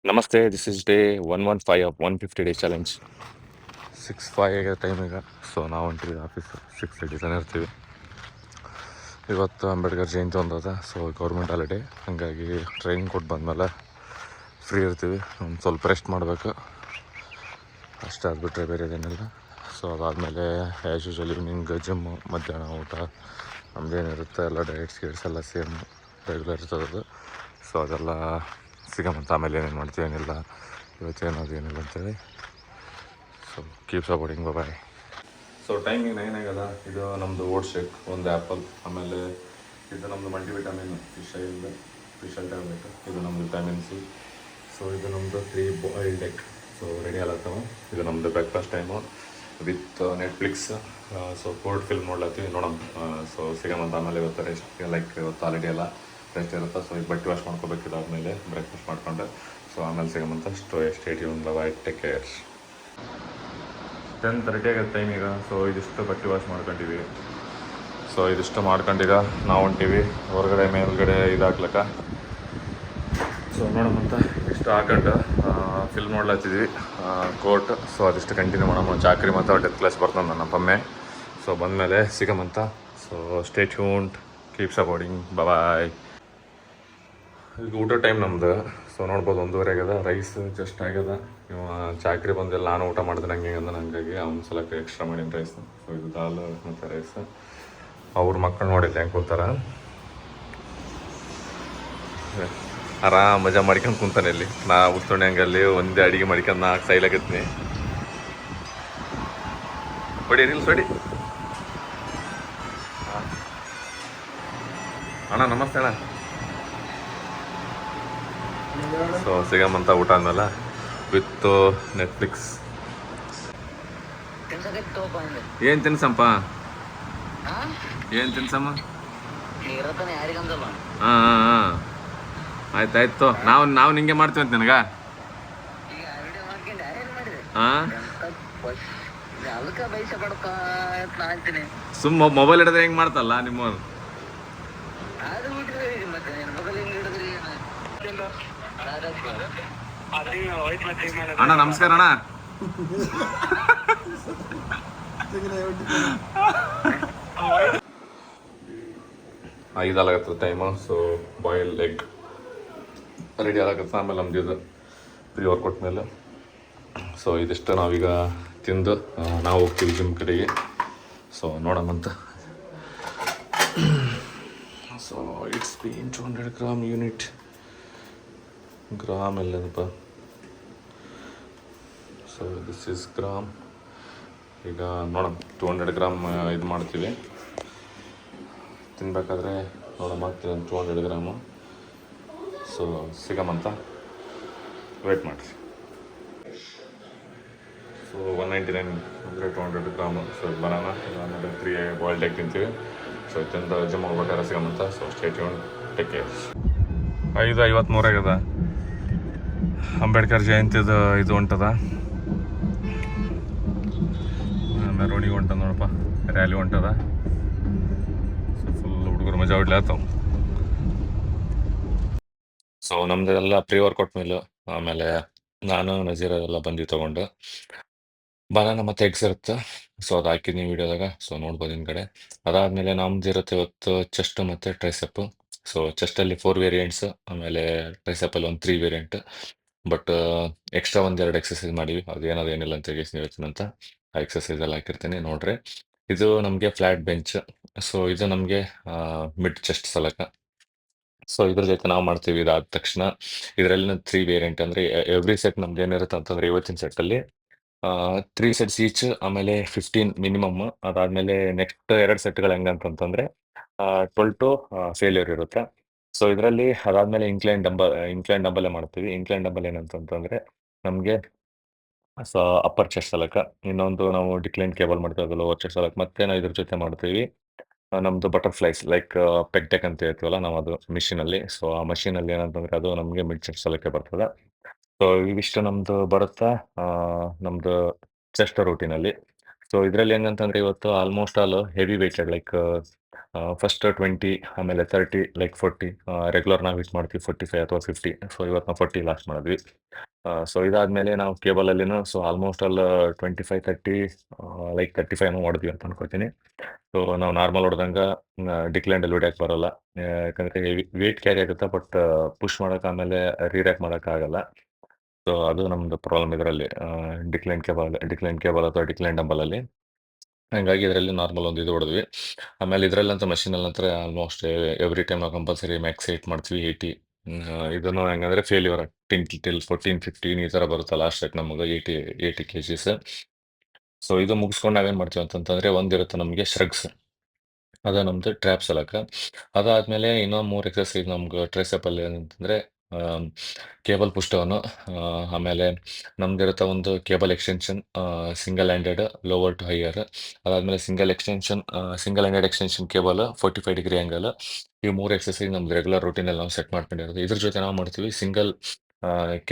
ನಮಸ್ತೆ, this is day 115 of 150 days challenge. 6:05 ಆಗೋ time ಈಗ. ಸೊ ನಾವು ಹೊಂಟಿವಿ ಆಫೀಸ್ 6:30 ತನಕ ಇರ್ತೀವಿ. ಇವತ್ತು Ambedkar Jayanti ಒಂದದ, so government holiday, ಹಾಗಾಗಿ ಟ್ರೈನಿಂಗ್ ಕೊಟ್ಟು ಬಂದಮೇಲೆ ಫ್ರೀ ಇರ್ತೀವಿ. ಒಂದು ಸ್ವಲ್ಪ ರೆಸ್ಟ್ ಮಾಡಬೇಕು ಅಷ್ಟೇ, ಅದು ಬಿಟ್ಟರೆ ಬೇರೆದೇನಿಲ್ಲ. ಸೊ ಅದಾದಮೇಲೆ ಆ್ಯಸ್ ಯೂಶ್ವಲ್ ಈವ್ನಿಂಗ್ ಜಿಮ್ಮು, ಮಧ್ಯಾಹ್ನ ಊಟ ನಮ್ದೇನಿರುತ್ತೆ ಎಲ್ಲ ಡಯಟ್ಸ್ ಗಿಟ್ಸ್ ಎಲ್ಲ ಸೇಮ್ ರೆಗ್ಯುಲರ್ ಇರ್ತದೆ. ಸೊ ಅದೆಲ್ಲ ಸಿಗಮಂತ ಆಮೇಲೆ ಏನೇನು ಮಾಡ್ತೀವಿ ಏನಿಲ್ಲ, ಇವತ್ತೇನದು ಏನಿಲ್ಲ ಅಂತೇಳಿ. ಸೊ ಕೀಪ್ ಸಪೋರ್ಟಿಂಗ್, ಬಾಯ್. ಸೊ ಟೈಮಿಂಗ್ 9 ಆಗದ. ಇದು ನಮ್ಮದು ಓಟ್ ಶೇಕ್, ಒಂದು ಆ್ಯಪಲ್, ಆಮೇಲೆ ಇದು ನಮ್ಮದು ಮಲ್ಟಿವಿಟಮಿನ್ ಫಿಶ್ ಆಯಿಲ್ ಟ್ಯಾಬ್ಲೆಟ್, ಇದು ನಮ್ಮದು ವಿಟಮಿನ್ ಸಿ. ಸೊ ಇದು ನಮ್ಮದು 3 ಬಾಯ್ಲ್ಡ್ ಎಗ್. ಸೊ ರೆಡಿ ಆಗತ್ತವ. ಇದು ನಮ್ಮದು breakfast time with Netflix. So Ford film ನೋಡ್ಲತ್ತೀವಿ, ನೋಡೋಣ. ಸೊ ಸಿಗಮಂತ ಆಮೇಲೆ ಇವತ್ತು ರೆಸ್ಟ್, ಲೈಕ್ ಇವತ್ತು ಹಾಲಿಡೇ ಎಲ್ಲ ರೆಸ್ಟ್ ಇರುತ್ತೆ. ಸೊ ಈಗ ಬಟ್ಟೆ ವಾಶ್ ಮಾಡ್ಕೋಬೇಕು, ಇದಾದಮೇಲೆ ಬ್ರೇಕ್ಫಾಸ್ಟ್ ಮಾಡ್ಕೊಂಡು. ಸೊ ಆಮೇಲೆ ಸಿಗಮಂತ ಸ್ಟೇಡಿಯಂ ಬಾಯ್, ಟೇಕ್ ಕೇರ್. 10:30 ಆಗತ್ತೆ ಟೈಮ್ ಈಗ. ಸೊ ಇದಿಷ್ಟು ಬಟ್ಟೆ ವಾಶ್ ಮಾಡ್ಕೊಂಡಿವಿ. ಸೊ ಇದಿಷ್ಟು ಮಾಡ್ಕೊಂಡೀಗ ನಾವು ಹೊಂಟೀವಿ ಹೊರಗಡೆ, ಮೇಲ್ಗಡೆ ಇದಾಕ್ಲಕ್ಕ. ಸೊ ನೋಡೋಣಂತ ಇಷ್ಟು ಹಾಕೊಂಡು ಫಿಲ್ಮ್ ನೋಡ್ಲತ್ತಿದ್ವಿ ಕೋರ್ಟ್. ಸೊ ಅದಿಷ್ಟು ಕಂಟಿನ್ಯೂ ಮಾಡೋಣ. ಚಾಕ್ರಿ ಮತ್ತು 10th ಕ್ಲಾಸ್ ಬರ್ತಾನೆ ನನ್ನ ಪಮ್ಮೆ. ಸೊ ಬಂದಮೇಲೆ ಸಿಗಮಂತ. So stay tuned, keep supporting, bye. ಈಗ ಊಟ ಟೈಮ್ ನಮ್ದು. ಸೊ ನೋಡ್ಬೋದು 1:30 ಆಗ್ಯದ. ರೈಸ್ ಜಸ್ಟ್ ಆಗ್ಯದ. ಇವ ಚಾಕ್ರಿ ಬಂದಿಲ್ಲ, ನಾನು ಊಟ ಮಾಡಿದ್ರೆ ಹಂಗೆ ಅಂದ, ಹಂಗಾಗಿ ಅವ್ನ ಸಲಕ್ಕೆ ಎಕ್ಸ್ಟ್ರಾ ಮಾಡಿನ ರೈಸ್. ಸೊ ಇದು ದಾಲ್ ಮತ್ತು ರೈಸ್. ಅವ್ರ ಮಕ್ಕಳು ನೋಡಿಲ್ಲ ಹೆಂಗೆ ಕೂತಾರ, ಆರಾಮ್ ಮಜಾ ಮಾಡ್ಕೊಂಡು ಕುಂತಾನೆ ಇಲ್ಲಿ. ನಾ ಉಸ್ತುಣೆ ಹಂಗಲ್ಲಿ ಒಂದೇ ಅಡಿಗೆ ಮಾಡ್ಕೊಂಡು ನಾ ಸೈಲಾಗತ್ತೀನಿ. ಹೊಡಿ ರೀಲ್ಸ್ ಹೊಡಿ. ಅಣ್ಣ ನಮಸ್ತೆ ಅಣ್ಣ. ಸೊ ಸಿಗಮಂತ ಊಟ ಆದ್ಮೇಲೆ ವಿತ್ ನೆಟ್ಫ್ಲಿಕ್ಸ್. ಏನು ತಿನ್ಸಂಪ, ಏನು ತಿನ್ಸಮ್ಮ? ಹಾಂ ಹಾಂ ಹಾಂ, ಆಯ್ತಾಯ್ತು. ನಾವು ನಿಂಗೆ ಮಾಡ್ತೀವಿ ಅಂತ ನಿನಗ. ಹಾಂ, ಸುಮ್ಮ ಮೊಬೈಲ್ ಹಿಡಿದ್ರೆ ಹೆಂಗೆ ಮಾಡ್ತಲ್ಲ ನಿಮ್ಮ ಅಣ್ಣ. ನಮಸ್ಕಾರ ಅಣ್ಣ. ಐದಾಗತ್ತೆ time. So boil egg ready ಆಗತ್ತೆ. ಆಮೇಲೆ ನಮ್ದು ಇದು ಪ್ರೀ ವರ್ಕೌಟ್ ಮೇಲೆ. ಸೊ ಇದಿಷ್ಟು ನಾವೀಗ ತಿಂದು ನಾವು ಹೋಗ್ತೀವಿ ಜಿಮ್ ಕಡೆಗೆ. ಸೊ ನೋಡೋಣಂತ. So it's been 200 gram unit. Gram ಎಲ್ಲದಪ್ಪ. So this is gram. ಈಗ ನೋಡೋಣ 200 ಗ್ರಾಮ್ ಇದು ಮಾಡ್ತೀವಿ ತಿನ್ಬೇಕಾದ್ರೆ. ನೋಡೋಣ ಮಾಡ್ತೀವಿ 200 ಗ್ರಾಮು. ಸೊ ಸಿಗಮಂತ ವೇಟ್ ಮಾಡಿರಿ. ಸೊ 199 ಅಂದರೆ 200 ಗ್ರಾಮು. ಸೊ ಬನಾನ, ಆಮೇಲೆ 3 ಬಾಯ್ಲ್ಡ್ ಎಗ್ ತಿಂತೀವಿ. ಸೊ ತಿಂದು ಜಿಮ್ ಹೋಗ್ಬೇಕಾದ್ರೆ ಸಿಗಮಂತ. So stay tuned, take care. 5:53 ಆಗ್ಯದ. ಅಂಬೇಡ್ಕರ್ ಜಯಂತಿದು ಇದು ಹೊಂಟದ, ಮೆರವಣಿಗೆ ಹೊಂಟದ ನೋಡಪ್ಪ, ರ್ಯಾಲಿ ಹೊಂಟದ. ಸೊ ಫುಲ್ ಹುಡುಗರು ಮಜಾ ಹೊಡ್ಲಾತವು. ಸೊ ನಮ್ದೆಲ್ಲ ಪ್ರೀ ವರ್ಕೌಟ್ ಮೀಲು. ಆಮೇಲೆ ನಾನು ನಜೀರ ಎಲ್ಲ ಬಂದು ತೊಗೊಂಡು ಬನಾನ ಮತ್ತು ಎಗ್ಸ್ ಇರುತ್ತೆ. ಸೊ ಅದು ಹಾಕಿದ್ದೀನಿ ವಿಡಿಯೋದಾಗ. ಸೊ ನೋಡ್ಬೋದು ಹಿಂದ್ಗಡೆ. ಅದಾದಮೇಲೆ ನಮ್ದು ಇರುತ್ತೆ ಇವತ್ತು ಚೆಸ್ಟ್ ಮತ್ತು ಟ್ರೈಸೆಪ್. ಸೊ ಚೆಸ್ಟಲ್ಲಿ 4 ವೇರಿಯಂಟ್ಸ್, ಆಮೇಲೆ ಟ್ರೈಸೆಪ್ಪಲ್ಲಿ ಒಂದು 3 ವೇರಿಯಂಟ್. ಬಟ್ ಎಕ್ಸ್ಟ್ರಾ 1-2 ಎಕ್ಸಸೈಸ್ ಮಾಡೀವಿ. ಅದು ಏನದು ಏನಿಲ್ಲ ಅಂತ ಹೇಳ್ತೀನಂತ ಆ ಎಕ್ಸಸೈಸ್ ಎಲ್ಲ ಹಾಕಿರ್ತೀನಿ ನೋಡ್ರಿ. ಇದು ನಮಗೆ ಫ್ಲ್ಯಾಟ್ ಬೆಂಚ್. ಸೊ ಇದು ನಮಗೆ ಮಿಡ್ ಚೆಸ್ಟ್ ಸಲಕ. ಸೊ ಇದ್ರ ಜೊತೆ ನಾವು ಮಾಡ್ತೀವಿ. ಇದಾದ ತಕ್ಷಣ ಇದರಲ್ಲಿ 3 ವೇರಿಯಂಟ್ ಅಂದರೆ ಎವ್ರಿ ಸೆಟ್ ನಮ್ದು ಏನಿರುತ್ತೆ ಅಂತಂದ್ರೆ ಇವತ್ತಿನ ಸೆಟ್ಟಲ್ಲಿ 3 ಸೆಟ್ಸ್ ಈಚ್, ಆಮೇಲೆ 15 ಮಿನಿಮಮ್. ಅದಾದಮೇಲೆ ನೆಕ್ಸ್ಟ್ 2 ಸೆಟ್ಗಳು ಹೆಂಗಂತಂತಂದರೆ 12 ಟು ಫೇಲ್ಯೂರ್ ಇರುತ್ತೆ. ಸೊ ಇದರಲ್ಲಿ ಅದಾದಮೇಲೆ ಇಂಕ್ಲೈನ್ ಡಂಬಲ್ಲೇ ಮಾಡ್ತೀವಿ. ಇಂಕ್ಲೈನ್ ಡಂಬಲ್ ಏನಂತಂತಂದರೆ ನಮಗೆ ಸೊ ಅಪ್ಪರ್ ಚೆಸ್ಟ್ ಸಲಕ. ಇನ್ನೊಂದು ನಾವು ಡಿಕ್ಲೈನ್ ಕೇಬಲ್ ಮಾಡ್ತೀವಿ, ಅದು ಲೋವರ್ ಚೆಸ್ಟ್ ಸಲಕ. ಮತ್ತೆ ನಾವು ಇದ್ರ ಜೊತೆ ಮಾಡ್ತೀವಿ ನಮ್ಮದು ಬಟರ್ಫ್ಲೈಸ್, ಲೈಕ್ ಪೆಗ್ ಟೆಕ್ ಅಂತ ಹೇಳ್ತೀವಲ್ಲ ನಾವು, ಅದು ಮಿಷಿನಲ್ಲಿ. ಸೊ ಆ ಮಷೀನಲ್ಲಿ ಏನಂತಂದರೆ ಅದು ನಮಗೆ ಮಿಡ್ ಚೆಸ್ಟ್ ಸಲಕ್ಕೆ ಬರ್ತದೆ. ಸೊ ಇವಿಷ್ಟು ನಮ್ಮದು ಬರುತ್ತಾ ನಮ್ಮದು ಚೆಸ್ಟ್ ರೂಟೀನಲ್ಲಿ. ಸೊ ಇದರಲ್ಲಿ ಹೆಂಗಂತಂದ್ರೆ ಇವತ್ತು almost all heavy weighted like first 20 ಆಮೇಲೆ 30 ಲೈಕ್ 40 ರೆಗ್ಯುಲರ್ ನಾವು ಹಿಟ್ ಮಾಡ್ತೀವಿ 45 ಅಥವಾ 50. ಸೊ ಇವತ್ತು ನಾವು 40 ಲಾಸ್ಟ್ ಮಾಡಿದ್ವಿ. ಸೊ ಇದಾದ್ಮೇಲೆ ನಾವು ಕೇಬಲಲ್ಲಿನೂ ಸೊ ಆಲ್ಮೋಸ್ಟ್ ಆಲ್ 25 30 ಲೈಕ್ 35 ಹೊಡೆದ್ವಿ ಅಂತ ಅನ್ಕೋತೀನಿ. ಸೊ ನಾವು ನಾರ್ಮಲ್ ಹೊಡೆದಂಗೆ ಡಿಕ್ಲೈನ್ ಹೊಡ್ಯಕ್ಕೆ ಬರೋಲ್ಲ. ಯಾಕಂದ್ರೆ ಹೆವಿ ವೇಟ್ ಕ್ಯಾರಿ ಆಗುತ್ತೆ ಬಟ್ ಪುಷ್ ಮಾಡೋಕೆ ಆಮೇಲೆ ರೀರ್ಯಾಕ್ ಮಾಡೋಕ್ಕಾಗಲ್ಲ. ಸೊ ಅದು ನಮ್ದು ಪ್ರಾಬ್ಲಮ್ ಇದರಲ್ಲಿ ಡಿಕ್ಲೈನ್ ಕೇಬಲ್ ಅಥವಾ ಡಿಕ್ಲೈನ್ ಡಂಬಲಲ್ಲಿ. ಹಂಗಾಗಿ ಇದರಲ್ಲಿ ನಾರ್ಮಲ್ ಒಂದು ಇದು ಹೊಡೆದ್ವಿ. ಆಮೇಲೆ ಇದರಲ್ಲಂತೂ ಮಷೀನಲ್ಲಂತ್ರ ಆಲ್ಮೋಸ್ಟ್ ಎವ್ರಿ ಟೈಮ್ ನಾವು ಕಂಪಲ್ಸರಿ ಮ್ಯಾಕ್ಸ್ 8 ಮಾಡ್ತೀವಿ 80. ಇದನ್ನು ಹೆಂಗಂದ್ರೆ ಫೇಲ್ಯೂರ್ 10 ಟಿಲ್ 14 15 ಈ ಥರ ಬರುತ್ತೆ ಲಾಸ್ಟ್ ರೇಟ್ ನಮಗೆ 80 ಕೆಜಿಸ್. ಸೊ ಇದು ಮುಗಿಸ್ಕೊಂಡು ನಾವೇನು ಮಾಡ್ತೀವಿ ಅಂತಂತಂದ್ರೆ ಒಂದಿರುತ್ತೆ ನಮಗೆ ಶ್ರಗ್ಸ್. ಅದ ನಮ್ದು ಟ್ರ್ಯಾಪ್ ಸಲಕ. ಅದಾದ್ಮೇಲೆ ಇನ್ನೂ 3 ಎಕ್ಸರ್ಸೈಸ್ ನಮ್ಗೆ ಟ್ರೈಸೆಪಲ್ಲಿ ಏನಂತಂದ್ರೆ ಕೇಬಲ್ ಪುಶ್ ಡೌನು, ಆಮೇಲೆ ನಮ್ದಿರುತ್ತೆ ಒಂದು cable extension, single handed lower to higher. ಅದಾದ್ಮೇಲೆ single handed extension cable 45 degree angle. ಈ 3 ಎಕ್ಸರ್ಸೈಸ್ ನಮ್ದು ರೆಗ್ಯುಲರ್ ರೂಟೀನಲ್ಲಿ ನಾವು ಸೆಟ್ ಮಾಡ್ಕೊಂಡಿರೋದು. ಇದ್ರ ಜೊತೆ ನಾವು ಮಾಡ್ತೀವಿ ಸಿಂಗಲ್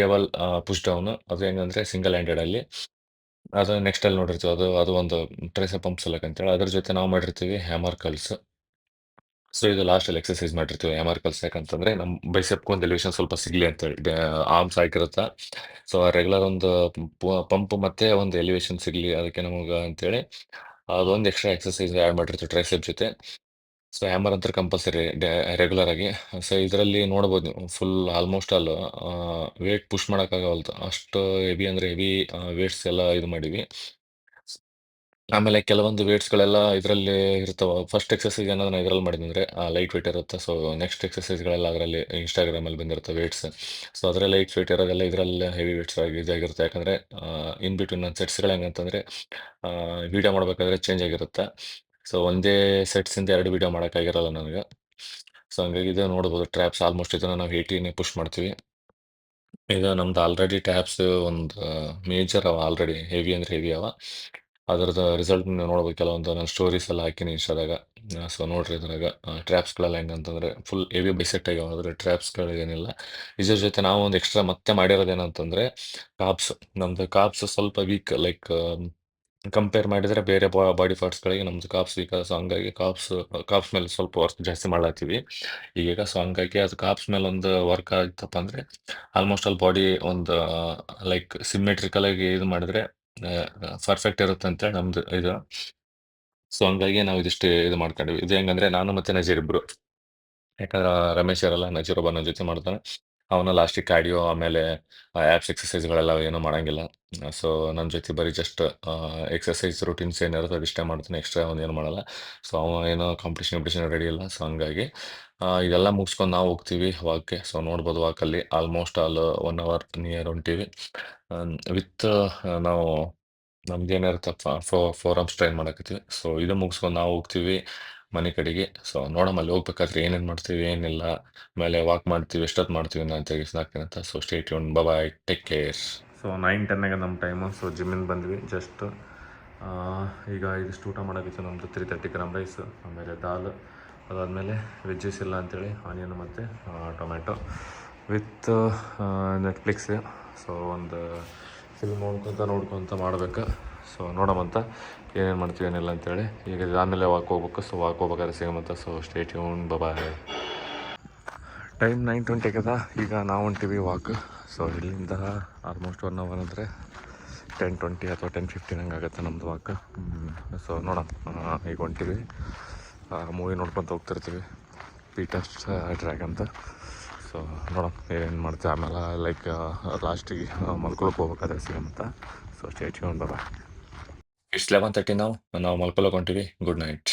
ಕೇಬಲ್ ಪುಶ್ ಡೌನು. ಅದು ಹೆಂಗಂದ್ರೆ ಸಿಂಗಲ್ ಹ್ಯಾಂಡೆಡ್ ಅಲ್ಲಿ. ಅದು ನೆಕ್ಸ್ಟ್ ಅಲ್ಲಿ ನೋಡಿರ್ತೀವಿ ಅದು ಒಂದು ಟ್ರೈಸೆಪ್ ಪಂಪ್ ಸಲಕ್ ಅಂತೇಳಿ. ಅದ್ರ ಜೊತೆ ನಾವು ಮಾಡಿರ್ತೀವಿ ಹ್ಯಾಮರ್ ಕಲ್ಸ್. ಸೊ ಇದು ಲಾಸ್ಟಲ್ಲಿ ಎಕ್ಸರ್ಸೈಸ್ ಮಾಡಿರ್ತೀವಿ ಹ್ಯಾಮರ್ ಕಲ್ಸ್. ಯಾಕಂತಂದ್ರೆ ನಮ್ಮ ಬೈಸೆಪ್ಗೆ ಒಂದು ಎಲಿವೇಶನ್ ಸ್ವಲ್ಪ ಸಿಗ್ಲಿ ಅಂತೇಳಿ ಆರ್ಮ್ಸ್ ಹಾಕಿರುತ್ತೆ. ಸೊ ರೆಗ್ಯುಲರ್ ಒಂದು ಪಂಪ್ ಮತ್ತೆ ಒಂದು ಎಲಿವೇಶನ್ ಸಿಗ್ಲಿ ಅದಕ್ಕೆ ನಮಗೆ ಅಂತೇಳಿ ಅದೊಂದು ಎಕ್ಸ್ಟ್ರಾ ಎಕ್ಸರ್ಸೈಸ್ ಆ್ಯಡ್ ಮಾಡಿರ್ತೀವಿ ಟ್ರೈಸೆಪ್ ಜೊತೆ. ಸೊ ಹ್ಯಾಮರ್ ಅಂತ ಕಂಪಲ್ಸರಿ ರೆಗ್ಯುಲರ್ ಆಗಿ. ಸೊ ಇದರಲ್ಲಿ ನೋಡ್ಬೋದು ನೀವು full almost all weight push ಮಾಡೋಕ್ಕಾಗವಲ್ದು ಅಷ್ಟು ಹೆವಿ ಅಂದರೆ ಹೆವಿ ವೇಟ್ಸ್ ಎಲ್ಲ ಇದು ಮಾಡಿವಿ. ಆಮೇಲೆ ಕೆಲವೊಂದು ವೇಟ್ಸ್ಗಳೆಲ್ಲ ಇದರಲ್ಲಿ ಇರ್ತಾವ. ಫಸ್ಟ್ ಎಕ್ಸರ್ಸೈಸ್ ಏನಾದ್ರು ನಾನು ಇದರಲ್ಲಿ ಮಾಡಿದ್ರೆ ಲೈಟ್ ವೇಟ್ ಇರುತ್ತೆ. ಸೊ ನೆಕ್ಸ್ಟ್ ಎಕ್ಸರ್ಸೈಸ್ಗಳೆಲ್ಲ ಅದರಲ್ಲಿ ಇನ್ಸ್ಟಾಗ್ರಾಮಲ್ಲಿ ಬಂದಿರುತ್ತೆ ವೇಟ್ಸ್. ಸೊ ಅದರಲ್ಲಿ ಲೈಟ್ ವೇಟ್ ಇರೋದೆಲ್ಲ ಇದರಲ್ಲೇ ಹೆವಿ ವೇಟ್ಸ್ ಆಗಿ ಇದಾಗಿರುತ್ತೆ. ಯಾಕಂದರೆ ಇನ್ ಬಿಟ್ವೀನ್ ನನ್ನ ಸೆಟ್ಸ್ಗಳು ಹೆಂಗಂತಂದರೆ ವೀಡಿಯೋ ಮಾಡಬೇಕಾದ್ರೆ ಚೇಂಜ್ ಆಗಿರುತ್ತೆ. ಸೊ ಒಂದೇ ಸೆಟ್ಸಿಂದ 2 ವೀಡಿಯೋ ಮಾಡೋಕ್ಕಾಗಿರಲ್ಲ ನನಗೆ. ಸೊ ಹಂಗಾಗಿ ಇದು ನೋಡ್ಬೋದು ಟ್ರ್ಯಾಪ್ಸ್ ಆಲ್ಮೋಸ್ಟ್ ಇದನ್ನು ನಾವು 80ನೇ ಪುಷ್ ಮಾಡ್ತೀವಿ. ಇದು ನಮ್ದು ಆಲ್ರೆಡಿ ಟ್ಯಾಬ್ಸ್ ಒಂದು ಮೇಜರ್ ಅವ ಆಲ್ರೆಡಿ ಹೆವಿ ಅಂದ್ರೆ ಹೆವಿ ಅವ. ಅದರದ್ದು ರಿಸಲ್ಟ್ ನೀವು ನೋಡ್ಬೋದು. ಕೆಲವೊಂದು ನಾನು ಸ್ಟೋರೀಸ್ ಎಲ್ಲ ಹಾಕಿನಿ ಇನ್ಸ್ಟಾದಾಗ. ಸೊ ನೋಡ್ರಿ ಇದ್ರಾಗ ಟ್ರ್ಯಾಪ್ಸ್ಗಳೆಲ್ಲ ಹೆಂಗಂತಂದ್ರೆ ಫುಲ್ ಹೆವಿ ಬೈಸೆಟ್ ಆಗ್ಯಾವ. ಆದರೆ ಟ್ರ್ಯಾಪ್ಸ್ಗಳು ಏನಿಲ್ಲ. ಇದ್ರ ಜೊತೆ ನಾವು ಒಂದು ಎಕ್ಸ್ಟ್ರಾ ಮತ್ತೆ ಮಾಡಿರೋದು ಏನಂತಂದ್ರೆ ಕಾಪ್ಸ್. ನಮ್ದು ಕಾಪ್ಸ್ ಸ್ವಲ್ಪ ವೀಕ್ ಲೈಕ್ ಕಂಪೇರ್ ಮಾಡಿದರೆ ಬೇರೆ ಬಾಡಿ ಪಾರ್ಟ್ಸ್ಗಳಿಗೆ ನಮ್ದು ಕಾಪ್ಸ್ ವೀಕ್. ಸೊ ಹಂಗಾಗಿ ಕಾಪ್ಸ್ ಮೇಲೆ ಸ್ವಲ್ಪ ವರ್ಕ್ ಜಾಸ್ತಿ ಮಾಡ್ಲಾತೀವಿ ಈಗ. ಸೊ ಹಂಗಾಗಿ ಅದು ಕಾಪ್ಸ್ ಮೇಲೆ ಒಂದು ವರ್ಕ್ ಆಗಿತ್ತಪ್ಪ ಅಂದರೆ ಆಲ್ಮೋಸ್ಟ್ ಆಲ್ ಬಾಡಿ ಒಂದು ಲೈಕ್ ಸಿಮ್ಮೆಟ್ರಿಕಲ್ ಆಗಿ ಇದು ಮಾಡಿದ್ರೆ ಪರ್ಫೆಕ್ಟ್ ಇರುತ್ತೆ ಅಂತೇಳಿ ನಮ್ದು ಇದು. ಸೊ ಹಂಗಾಗಿ ನಾವು ಇದಿಷ್ಟು ಇದು ಮಾಡ್ಕೊಂಡಿವಿ. ಇದು ಹೆಂಗಂದ್ರೆ ನಾನು ಮತ್ತೆ ನಜೀರ್ ಇಬ್ರು. ಯಾಕಂದ್ರೆ ರಮೇಶ್ ಇರಲ್ಲ, ನಜೀರ್ ಒಬ್ಬ ನನ್ನ ಜೊತೆ ಮಾಡ್ತಾನೆ. ಅವನ ಲಾಸ್ಟಿಗೆ ಕಾರ್ಡಿಯೋ ಆಮೇಲೆ ಆ್ಯಪ್ಸ್ ಎಕ್ಸಸೈಸ್ಗಳೆಲ್ಲ ಏನೂ ಮಾಡಂಗಿಲ್ಲ. ಸೊ ನನ್ನ ಜೊತೆ ಬರೀ ಜಸ್ಟ್ ಎಕ್ಸಸೈಸ್ ರೂಟೀನ್ಸ್ ಏನಿರುತ್ತೆ ಅದಿಷ್ಟೇ ಮಾಡ್ತಾನೆ. ಎಕ್ಸ್ಟ್ರಾ ಏನು ಮಾಡಲ್ಲ. ಸೊ ಅವ ಏನೋ ಕಾಂಪಿಟೇಷನ್ ರೆಡಿ ಇಲ್ಲ. ಸೊ ಹಂಗಾಗಿ ಇದೆಲ್ಲ ಮುಗಿಸ್ಕೊಂಡು ನಾವು ಹೋಗ್ತೀವಿ ವಾಕ್ಗೆ. ಸೊ ನೋಡ್ಬೋದು ವಾಕಲ್ಲಿ ಆಲ್ಮೋಸ್ಟ್ ಆಲ್ 1 ಅವರ್ ನಿಯರ್ ಹೊಂಟೀವಿ. ವಿತ್ ನಾವು ನಮ್ದೇನಿರುತ್ತಪ್ಪ ಫೋರಮ್ಸ್ ಟ್ರೈನ್ ಮಾಡಕತ್ತೀವಿ. ಸೊ ಇದು ಮುಗಿಸ್ಕೊಂಡು ನಾವು ಹೋಗ್ತೀವಿ ಮನೆ ಕಡೆಗೆ. ಸೊ ನೋಡಮ್ಮ ಅಲ್ಲಿ ಹೋಗ್ಬೇಕಾದ್ರೆ ಏನೇನು ಮಾಡ್ತೀವಿ ಏನಿಲ್ಲ, ಆಮೇಲೆ ವಾಕ್ ಮಾಡ್ತೀವಿ ಎಷ್ಟೊತ್ತು ಮಾಡ್ತೀವಿ ಅಂತ ತಿಳಿಸ್ನಾಗ್ತೀನಿ ಅಂತ. ಸೊ ಸ್ಟೇ ಟ್ಯೂನ್, ಬಾಯ್, ಟೇಕ್ ಕೇರ್. ಸೊ 9-10 ನಮ್ಮ ಟೈಮು. ಸೊ ಜಿಮ್ಮಿಂದ ಬಂದ್ವಿ ಜಸ್ಟ್. ಈಗ ಇದಿಷ್ಟು ಊಟ ಮಾಡೋಕ್ಕಿತ್ತು. ನಮ್ಮದು 330 ಗ್ರಾಮ್ ರೈಸ್, ಆಮೇಲೆ ದಾಲ್, ಅದಾದಮೇಲೆ ವೆಜ್ಜಸ್ ಇಲ್ಲ ಅಂಥೇಳಿ ಆನಿಯನ್ ಮತ್ತು ಟೊಮ್ಯಾಟೊ ವಿತ್ ನೆಟ್ಫ್ಲಿಕ್ಸ್. ಸೊ ಒಂದು ಫಿಲ್ಮ್ ನೋಡ್ಕೊತ ಮಾಡ್ಬೇಕು. ಸೊ ನೋಡೋಮಂತ ಏನೇನು ಮಾಡ್ತೀವಿ ಏನಿಲ್ಲ ಅಂತೇಳಿ. ಈಗ ಆಮೇಲೆ ವಾಕ್ ಹೋಗ್ಬೇಕು. ಸೊ ವಾಕ್ ಹೋಗ್ಬೇಕಾದ್ರೆ ಸಿಗಮಂತ. ಸೊ ಸ್ಟೇ ಟ್ಯೂನ್, ಬಾಯ್. ಟೈಮ್ 9:20 ಆಗ್ಯದ. ಈಗ ನಾವು ಹೊಂಟೀವಿ ವಾಕ್. ಸೊ ಇಲ್ಲಿಂದ ಆಲ್ಮೋಸ್ಟ್ 1 ಅವರ್ ಅಂದರೆ 10:20 ಅಥವಾ 10:15 ಹಂಗೆ ಆಗುತ್ತೆ ನಮ್ಮದು ವಾಕ್. ಸೊ ನೋಡೋಣ, ಈಗ ಹೊಂಟೀವಿ. ಮೂವಿ ನೋಡ್ಕೊತ ಹೋಗ್ತಿರ್ತೀವಿ, ಪೀಟರ್ ಟ್ರ್ಯಾಕ್ ಅಂತ. ಸೊ ನೋಡೋಣ ಏನೇನು ಮಾಡ್ತೀವಿ ಆಮೇಲೆ ಲೈಕ್ ಲಾಸ್ಟಿಗೆ ಮಲ್ಕೊಳಕ್ಕೆ ಹೋಗ್ಬೇಕಾದ್ರೆ ಸಿಗಮಂತ. So stay tune, bye. It's 11:30 ನಾವು ಮಲ್ಕೊಳಕ್ಕೆ ಹೊಂಟೀವಿ. Good night.